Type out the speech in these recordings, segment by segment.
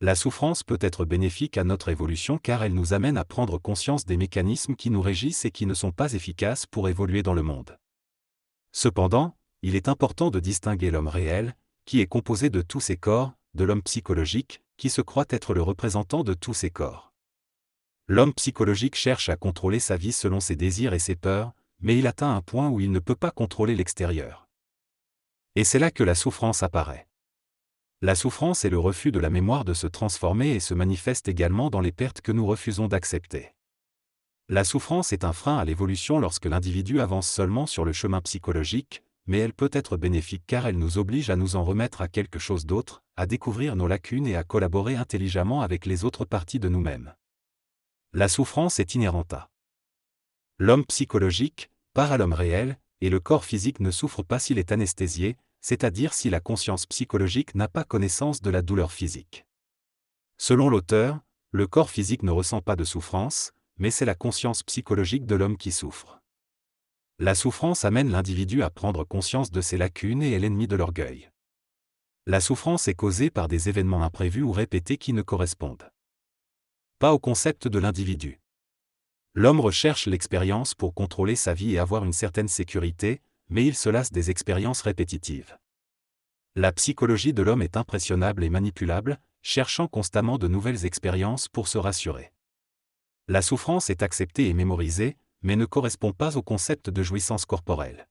La souffrance peut être bénéfique à notre évolution car elle nous amène à prendre conscience des mécanismes qui nous régissent et qui ne sont pas efficaces pour évoluer dans le monde. Cependant, il est important de distinguer l'homme réel, qui est composé de tous ses corps, de l'homme psychologique, qui se croit être le représentant de tous ses corps. L'homme psychologique cherche à contrôler sa vie selon ses désirs et ses peurs, mais il atteint un point où il ne peut pas contrôler l'extérieur. Et c'est là que la souffrance apparaît. La souffrance est le refus de la mémoire de se transformer et se manifeste également dans les pertes que nous refusons d'accepter. La souffrance est un frein à l'évolution lorsque l'individu avance seulement sur le chemin psychologique, mais elle peut être bénéfique car elle nous oblige à nous en remettre à quelque chose d'autre, à découvrir nos lacunes et à collaborer intelligemment avec les autres parties de nous-mêmes. La souffrance est inhérente à l'homme psychologique, par à l'homme réel, et le corps physique ne souffre pas s'il est anesthésié, c'est-à-dire si la conscience psychologique n'a pas connaissance de la douleur physique. Selon l'auteur, le corps physique ne ressent pas de souffrance, mais c'est la conscience psychologique de l'homme qui souffre. La souffrance amène l'individu à prendre conscience de ses lacunes et est l'ennemi de l'orgueil. La souffrance est causée par des événements imprévus ou répétés qui ne correspondent pas au concept de l'individu. L'homme recherche l'expérience pour contrôler sa vie et avoir une certaine sécurité, mais il se lasse des expériences répétitives. La psychologie de l'homme est impressionnable et manipulable, cherchant constamment de nouvelles expériences pour se rassurer. La souffrance est acceptée et mémorisée, mais ne correspond pas au concept de jouissance corporelle.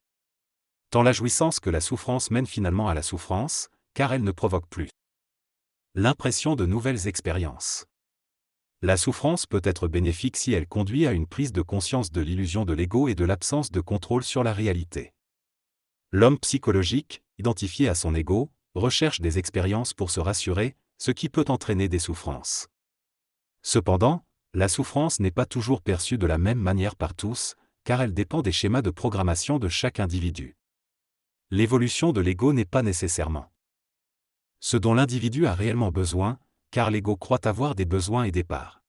Tant la jouissance que la souffrance mènent finalement à la souffrance, car elle ne provoque plus l'impression de nouvelles expériences. La souffrance peut être bénéfique si elle conduit à une prise de conscience de l'illusion de l'ego et de l'absence de contrôle sur la réalité. L'homme psychologique, identifié à son ego, recherche des expériences pour se rassurer, ce qui peut entraîner des souffrances. Cependant, la souffrance n'est pas toujours perçue de la même manière par tous, car elle dépend des schémas de programmation de chaque individu. L'évolution de l'ego n'est pas nécessairement ce dont l'individu a réellement besoin, car l'ego croit avoir des besoins et des parts.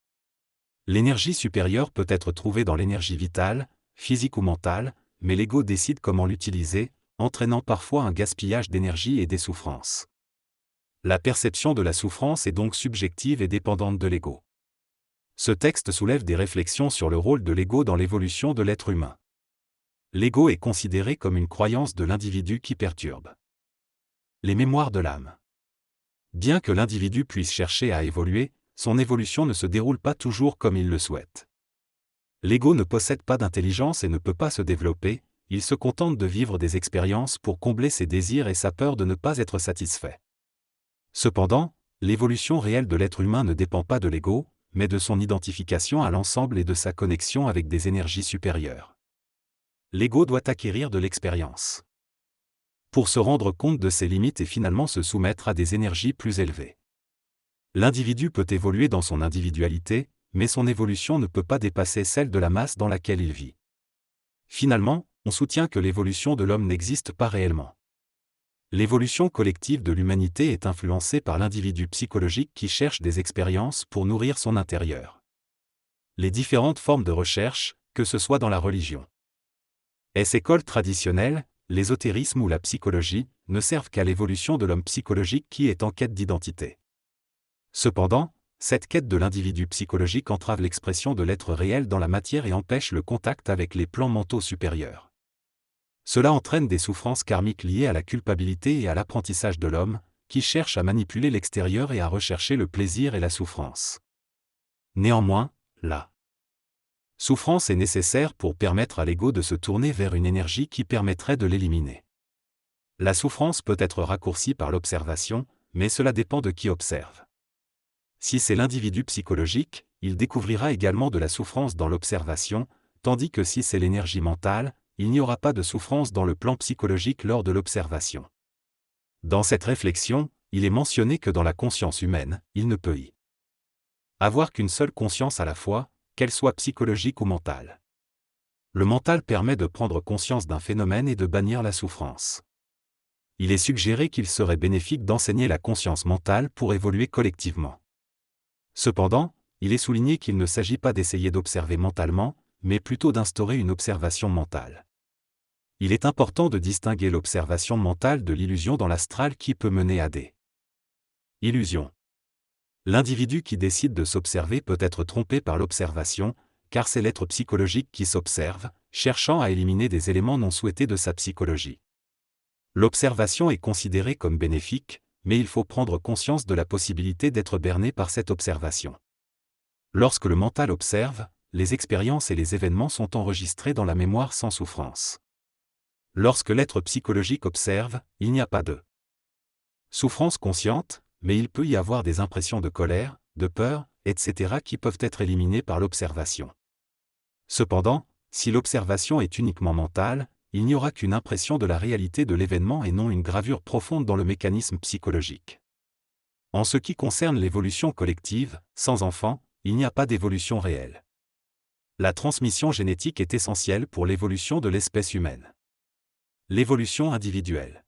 L'énergie supérieure peut être trouvée dans l'énergie vitale, physique ou mentale, mais l'ego décide comment l'utiliser, entraînant parfois un gaspillage d'énergie et des souffrances. La perception de la souffrance est donc subjective et dépendante de l'ego. Ce texte soulève des réflexions sur le rôle de l'ego dans l'évolution de l'être humain. L'ego est considéré comme une croyance de l'individu qui perturbe les mémoires de l'âme. Bien que l'individu puisse chercher à évoluer, son évolution ne se déroule pas toujours comme il le souhaite. L'ego ne possède pas d'intelligence et ne peut pas se développer, il se contente de vivre des expériences pour combler ses désirs et sa peur de ne pas être satisfait. Cependant, l'évolution réelle de l'être humain ne dépend pas de l'ego, mais de son identification à l'ensemble et de sa connexion avec des énergies supérieures. L'ego doit acquérir de l'expérience pour se rendre compte de ses limites et finalement se soumettre à des énergies plus élevées. L'individu peut évoluer dans son individualité, mais son évolution ne peut pas dépasser celle de la masse dans laquelle il vit. Finalement, on soutient que l'évolution de l'homme n'existe pas réellement. L'évolution collective de l'humanité est influencée par l'individu psychologique qui cherche des expériences pour nourrir son intérieur. Les différentes formes de recherche, que ce soit dans la religion, est-ce école traditionnelle, l'ésotérisme ou la psychologie, ne servent qu'à l'évolution de l'homme psychologique qui est en quête d'identité. Cependant, cette quête de l'individu psychologique entrave l'expression de l'être réel dans la matière et empêche le contact avec les plans mentaux supérieurs. Cela entraîne des souffrances karmiques liées à la culpabilité et à l'apprentissage de l'homme, qui cherche à manipuler l'extérieur et à rechercher le plaisir et la souffrance. Néanmoins, la souffrance est nécessaire pour permettre à l'ego de se tourner vers une énergie qui permettrait de l'éliminer. La souffrance peut être raccourcie par l'observation, mais cela dépend de qui observe. Si c'est l'individu psychologique, il découvrira également de la souffrance dans l'observation, tandis que si c'est l'énergie mentale, il n'y aura pas de souffrance dans le plan psychologique lors de l'observation. Dans cette réflexion, il est mentionné que dans la conscience humaine, il ne peut y avoir qu'une seule conscience à la fois, qu'elle soit psychologique ou mentale. Le mental permet de prendre conscience d'un phénomène et de bannir la souffrance. Il est suggéré qu'il serait bénéfique d'enseigner la conscience mentale pour évoluer collectivement. Cependant, il est souligné qu'il ne s'agit pas d'essayer d'observer mentalement, mais plutôt d'instaurer une observation mentale. Il est important de distinguer l'observation mentale de l'illusion dans l'astral qui peut mener à des illusions. L'individu qui décide de s'observer peut être trompé par l'observation, car c'est l'être psychologique qui s'observe, cherchant à éliminer des éléments non souhaités de sa psychologie. L'observation est considérée comme bénéfique, mais il faut prendre conscience de la possibilité d'être berné par cette observation. Lorsque le mental observe, les expériences et les événements sont enregistrés dans la mémoire sans souffrance. Lorsque l'être psychologique observe, il n'y a pas de souffrance consciente, mais il peut y avoir des impressions de colère, de peur, etc. qui peuvent être éliminées par l'observation. Cependant, si l'observation est uniquement mentale, il n'y aura qu'une impression de la réalité de l'événement et non une gravure profonde dans le mécanisme psychologique. En ce qui concerne l'évolution collective, sans enfant, il n'y a pas d'évolution réelle. La transmission génétique est essentielle pour l'évolution de l'espèce humaine. L'évolution individuelle,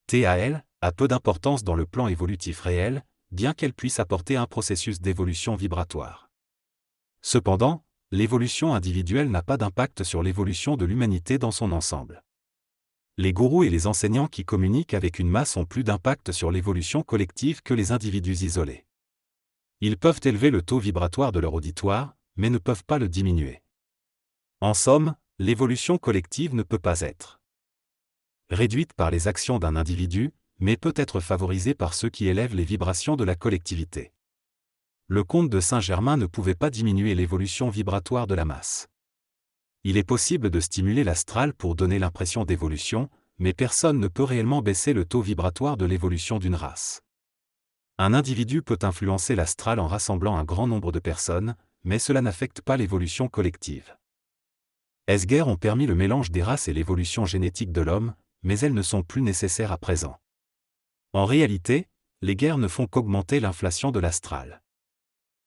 TAL, a peu d'importance dans le plan évolutif réel, bien qu'elle puisse apporter un processus d'évolution vibratoire. Cependant, l'évolution individuelle n'a pas d'impact sur l'évolution de l'humanité dans son ensemble. Les gourous et les enseignants qui communiquent avec une masse ont plus d'impact sur l'évolution collective que les individus isolés. Ils peuvent élever le taux vibratoire de leur auditoire, mais ne peuvent pas le diminuer. En somme, l'évolution collective ne peut pas être réduite par les actions d'un individu, mais peut être favorisée par ceux qui élèvent les vibrations de la collectivité. Le comte de Saint-Germain ne pouvait pas diminuer l'évolution vibratoire de la masse. Il est possible de stimuler l'astral pour donner l'impression d'évolution, mais personne ne peut réellement baisser le taux vibratoire de l'évolution d'une race. Un individu peut influencer l'astral en rassemblant un grand nombre de personnes, mais cela n'affecte pas l'évolution collective. Ces guerres ont permis le mélange des races et l'évolution génétique de l'homme, mais elles ne sont plus nécessaires à présent. En réalité, les guerres ne font qu'augmenter l'inflation de l'astral.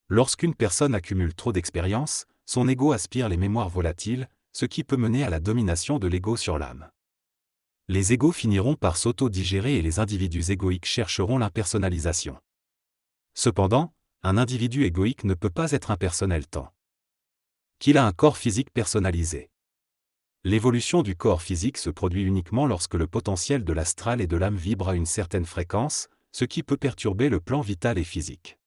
Lorsqu'une personne accumule trop d'expérience, son ego aspire les mémoires volatiles, ce qui peut mener à la domination de l'ego sur l'âme. Les égos finiront par s'auto-digérer et les individus égoïques chercheront l'impersonnalisation. Cependant, un individu égoïque ne peut pas être impersonnel tant qu'il a un corps physique personnalisé. L'évolution du corps physique se produit uniquement lorsque le potentiel de l'astral et de l'âme vibre à une certaine fréquence, ce qui peut perturber le plan vital et physique.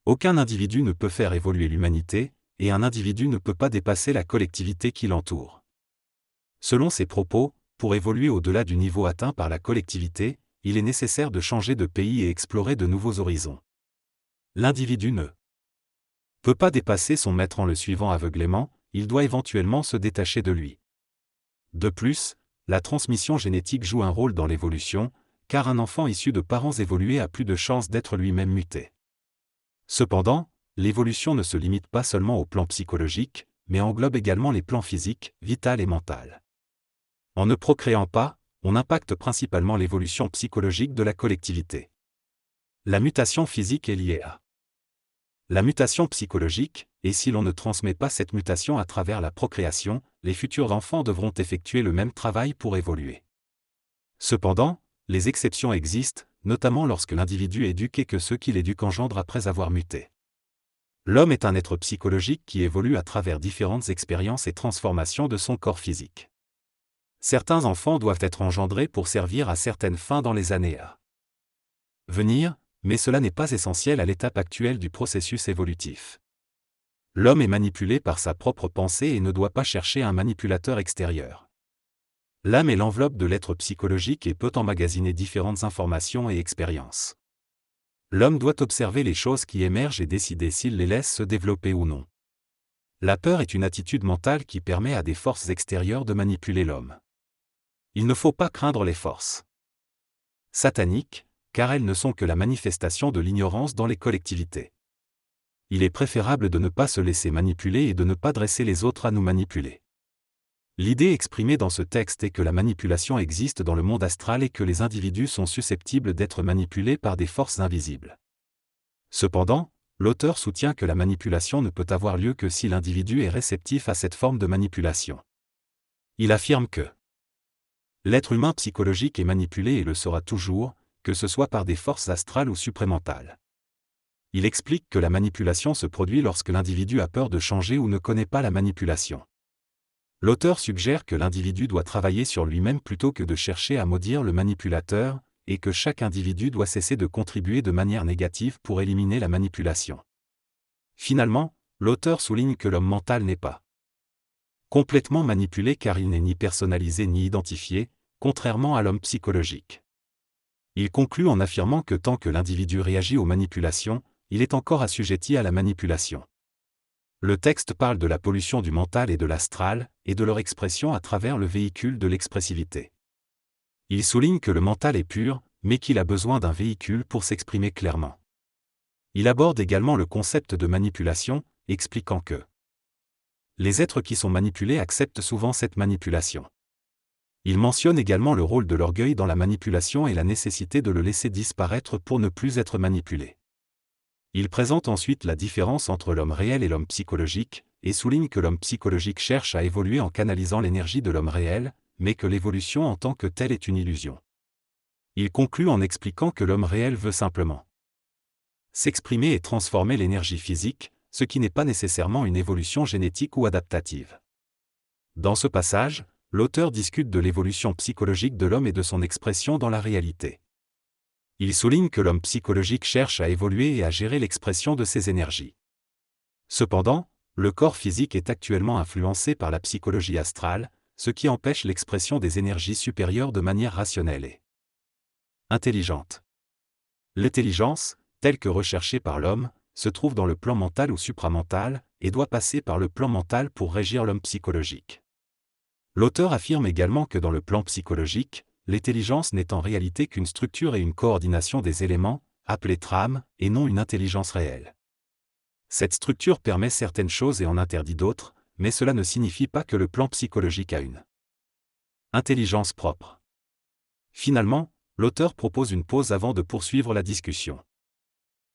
Aucun individu ne peut faire évoluer l'humanité, et un individu ne peut pas dépasser la collectivité qui l'entoure. Selon ses propos, pour évoluer au-delà du niveau atteint par la collectivité, il est nécessaire de changer de pays et explorer de nouveaux horizons. L'individu ne peut pas dépasser son maître en le suivant aveuglément, il doit éventuellement se détacher de lui. De plus, la transmission génétique joue un rôle dans l'évolution, car un enfant issu de parents évolués a plus de chances d'être lui-même muté. Cependant, l'évolution ne se limite pas seulement au plan psychologique, mais englobe également les plans physiques, vital et mental. En ne procréant pas, on impacte principalement l'évolution psychologique de la collectivité. La mutation physique est liée à la mutation psychologique, et si l'on ne transmet pas cette mutation à travers la procréation, les futurs enfants devront effectuer le même travail pour évoluer. Cependant, les exceptions existent, notamment lorsque l'individu éduque et que ceux qui l'éduquent engendrent après avoir muté. L'homme est un être psychologique qui évolue à travers différentes expériences et transformations de son corps physique. Certains enfants doivent être engendrés pour servir à certaines fins dans les années à venir, mais cela n'est pas essentiel à l'étape actuelle du processus évolutif. L'homme est manipulé par sa propre pensée et ne doit pas chercher un manipulateur extérieur. L'âme est l'enveloppe de l'être psychologique et peut emmagasiner différentes informations et expériences. L'homme doit observer les choses qui émergent et décider s'il les laisse se développer ou non. La peur est une attitude mentale qui permet à des forces extérieures de manipuler l'homme. Il ne faut pas craindre les forces sataniques, car elles ne sont que la manifestation de l'ignorance dans les collectivités. Il est préférable de ne pas se laisser manipuler et de ne pas dresser les autres à nous manipuler. L'idée exprimée dans ce texte est que la manipulation existe dans le monde astral et que les individus sont susceptibles d'être manipulés par des forces invisibles. Cependant, l'auteur soutient que la manipulation ne peut avoir lieu que si l'individu est réceptif à cette forme de manipulation. Il affirme que l'être humain psychologique est manipulé et le sera toujours, que ce soit par des forces astrales ou supramentales. Il explique que la manipulation se produit lorsque l'individu a peur de changer ou ne connaît pas la manipulation. L'auteur suggère que l'individu doit travailler sur lui-même plutôt que de chercher à maudire le manipulateur, et que chaque individu doit cesser de contribuer de manière négative pour éliminer la manipulation. Finalement, l'auteur souligne que l'homme mental n'est pas complètement manipulé car il n'est ni personnalisé ni identifié, contrairement à l'homme psychologique. Il conclut en affirmant que tant que l'individu réagit aux manipulations, il est encore assujetti à la manipulation. Le texte parle de la pollution du mental et de l'astral, et de leur expression à travers le véhicule de l'expressivité. Il souligne que le mental est pur, mais qu'il a besoin d'un véhicule pour s'exprimer clairement. Il aborde également le concept de manipulation, expliquant que les êtres qui sont manipulés acceptent souvent cette manipulation. Il mentionne également le rôle de l'orgueil dans la manipulation et la nécessité de le laisser disparaître pour ne plus être manipulé. Il présente ensuite la différence entre l'homme réel et l'homme psychologique, et souligne que l'homme psychologique cherche à évoluer en canalisant l'énergie de l'homme réel, mais que l'évolution en tant que telle est une illusion. Il conclut en expliquant que l'homme réel veut simplement s'exprimer et transformer l'énergie physique, ce qui n'est pas nécessairement une évolution génétique ou adaptative. Dans ce passage, l'auteur discute de l'évolution psychologique de l'homme et de son expression dans la réalité. Il souligne que l'homme psychologique cherche à évoluer et à gérer l'expression de ses énergies. Cependant, le corps physique est actuellement influencé par la psychologie astrale, ce qui empêche l'expression des énergies supérieures de manière rationnelle et intelligente. L'intelligence, telle que recherchée par l'homme, se trouve dans le plan mental ou supramental, et doit passer par le plan mental pour régir l'homme psychologique. L'auteur affirme également que dans le plan psychologique, l'intelligence n'est en réalité qu'une structure et une coordination des éléments, appelée trame, et non une intelligence réelle. Cette structure permet certaines choses et en interdit d'autres, mais cela ne signifie pas que le plan psychologique a une intelligence propre. Finalement, l'auteur propose une pause avant de poursuivre la discussion.